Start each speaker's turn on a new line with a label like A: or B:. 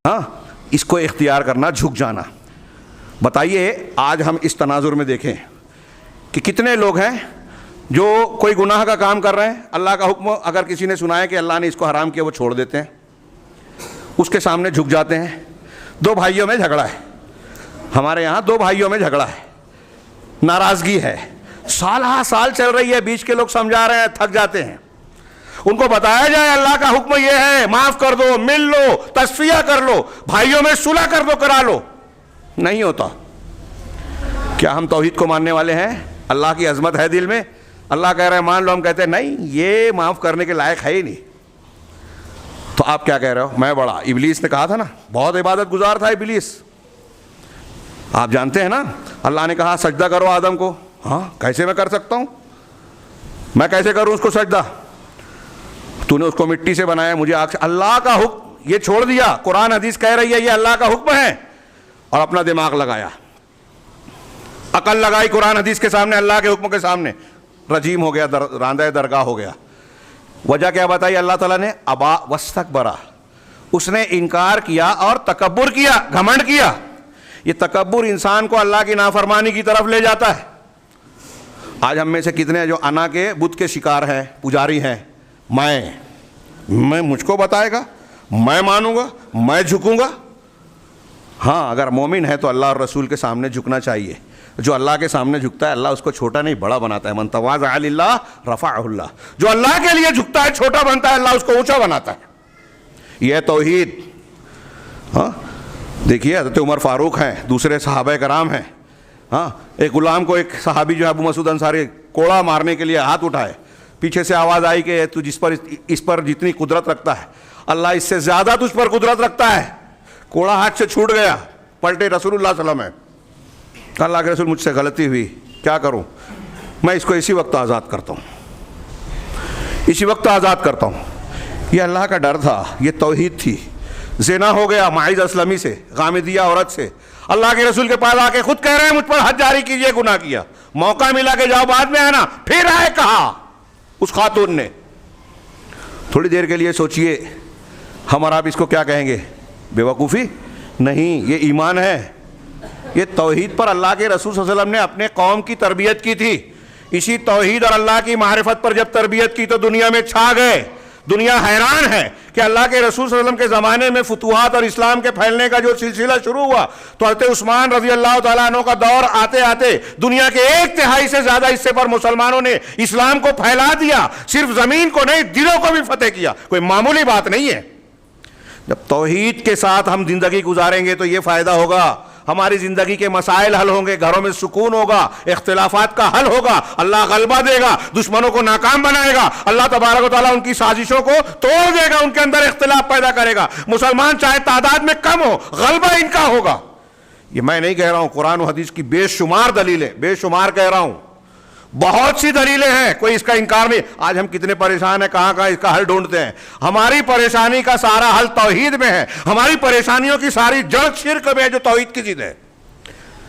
A: ہاں اس کو اختیار کرنا، جھک جانا۔ بتائیے آج ہم اس تناظر میں دیکھیں کہ کتنے لوگ ہیں جو کوئی گناہ کا کام کر رہے ہیں، اللہ کا حکم اگر کسی نے سنا ہے کہ اللہ نے اس کو حرام کیا، وہ چھوڑ دیتے ہیں، اس کے سامنے جھک جاتے ہیں۔ دو بھائیوں میں جھگڑا ہے، ہمارے یہاں دو بھائیوں میں جھگڑا ہے، ناراضگی ہے، سال ہا سال چل رہی ہے، بیچ کے لوگ سمجھا رہے ہیں، تھک جاتے ہیں۔ ان کو بتایا جائے اللہ کا حکم یہ ہے، معاف کر دو، مل لو، تصفیہ کر لو، بھائیوں میں صلح کر دو، کرا لو، نہیں ہوتا۔ کیا ہم توحید کو ماننے والے ہیں؟ اللہ کی عظمت ہے دل میں، اللہ کہہ رہے ہیں مان لو، ہم کہتے ہیں نہیں یہ معاف کرنے کے لائق ہے ہی نہیں۔ تو آپ کیا کہہ رہے ہو میں بڑا؟ ابلیس نے کہا تھا نا، بہت عبادت گزار تھا ابلیس، آپ جانتے ہیں نا، اللہ نے کہا سجدہ کرو آدم کو، ہاں کیسے میں کر سکتا ہوں، میں کیسے کروں اس کو سجدہ، تو نے اس کو مٹی سے بنایا، مجھے آگ سے، اللہ کا حکم یہ چھوڑ دیا، قرآن حدیث کہہ رہی ہے یہ اللہ کا حکم ہے، اور اپنا دماغ لگایا، عقل لگائی قرآن حدیث کے سامنے، اللہ کے حکم کے سامنے، رجیم ہو گیا، راندہ درگاہ ہو گیا۔ وجہ کیا بتائی اللہ تعالیٰ نے؟ ابا واستکبرا، اس نے انکار کیا اور تکبر کیا، گھمنڈ کیا۔ یہ تکبر انسان کو اللہ کی نافرمانی کی طرف لے جاتا ہے۔ آج ہم میں سے کتنے ہیں جو انا کے بت کے شکار ہیں، پجاری ہیں، میں مجھ کو بتائے گا، میں مانوں گا، میں جھکوں گا۔ ہاں اگر مومن ہے تو اللہ اور رسول کے سامنے جھکنا چاہیے، جو اللہ کے سامنے جھکتا ہے اللہ اس کو چھوٹا نہیں بڑا بناتا ہے، من تواضع للہ رفعہ اللہ، جو اللہ کے لیے جھکتا ہے چھوٹا بنتا ہے، اللہ اس کو اونچا بناتا ہے۔ یہ توحید۔ ہاں دیکھیے حضرت عمر فاروق ہیں، دوسرے صحابہ کرام ہیں، ہاں ایک غلام کو ایک صحابی جو ہے ابو مسعود انصاری کوڑا مارنے کے لیے ہاتھ اٹھائے، پیچھے سے آواز آئی کہ تو اس پر جتنی قدرت رکھتا ہے اللہ اس سے زیادہ تجھ پر قدرت رکھتا ہے۔ کوڑا ہاتھ سے چھوٹ گیا، پلٹے رسول اللہ صلی اللہ علیہ وسلم، اللہ کے رسول مجھ سے غلطی ہوئی، کیا کروں؟ میں اس کو اسی وقت آزاد کرتا ہوں، اسی وقت آزاد کرتا ہوں۔ یہ اللہ کا ڈر تھا، یہ توحید تھی۔ زنا ہو گیا معاذ اسلمی سے، غامدیہ عورت سے، اللہ کے رسول کے پاس آ کے خود کہہ رہے ہیں مجھ پر حد جاری کیجئے، گناہ کیا، موقع ملا کہ جاؤ بعد میں آنا، پھر آئے کہا اس خاتون نے۔ تھوڑی دیر کے لیے سوچئے ہم اور آپ اس کو کیا کہیں گے؟ بے وقوفی؟ نہیں، یہ ایمان ہے، یہ توحید پر اللہ کے رسول صلی اللہ علیہ وسلم نے اپنے قوم کی تربیت کی تھی۔ اسی توحید اور اللہ کی معرفت پر جب تربیت کی تو دنیا میں چھا گئے۔ دنیا حیران ہے کہ اللہ کے رسول صلی اللہ علیہ وسلم کے زمانے میں فتوحات اور اسلام کے پھیلنے کا جو سلسلہ شروع ہوا تو حضرت عثمان رضی اللہ تعالیٰ عنہ کا دور آتے آتے دنیا کے 1/3 سے زیادہ حصے پر مسلمانوں نے اسلام کو پھیلا دیا، صرف زمین کو نہیں دلوں کو بھی فتح کیا، کوئی معمولی بات نہیں ہے۔ جب توحید کے ساتھ ہم زندگی گزاریں گے تو یہ فائدہ ہوگا، ہماری زندگی کے مسائل حل ہوں گے، گھروں میں سکون ہوگا، اختلافات کا حل ہوگا، اللہ غلبہ دے گا، دشمنوں کو ناکام بنائے گا، اللہ تبارک و تعالیٰ ان کی سازشوں کو توڑ دے گا، ان کے اندر اختلاف پیدا کرے گا، مسلمان چاہے تعداد میں کم ہو، غلبہ ان کا ہوگا۔ یہ میں نہیں کہہ رہا ہوں، قرآن و حدیث کی بے شمار دلیلیں، بے شمار کہہ رہا ہوں، بہت سی دلیلیں ہیں، کوئی اس کا انکار نہیں۔ آج ہم کتنے پریشان ہیں، کہاں کہاں اس کا حل ڈھونڈتے ہیں۔ ہماری پریشانی کا سارا حل توحید میں ہے، ہماری پریشانیوں کی ساری جڑ شرک میں ہے جو توحید کی ضد ہے۔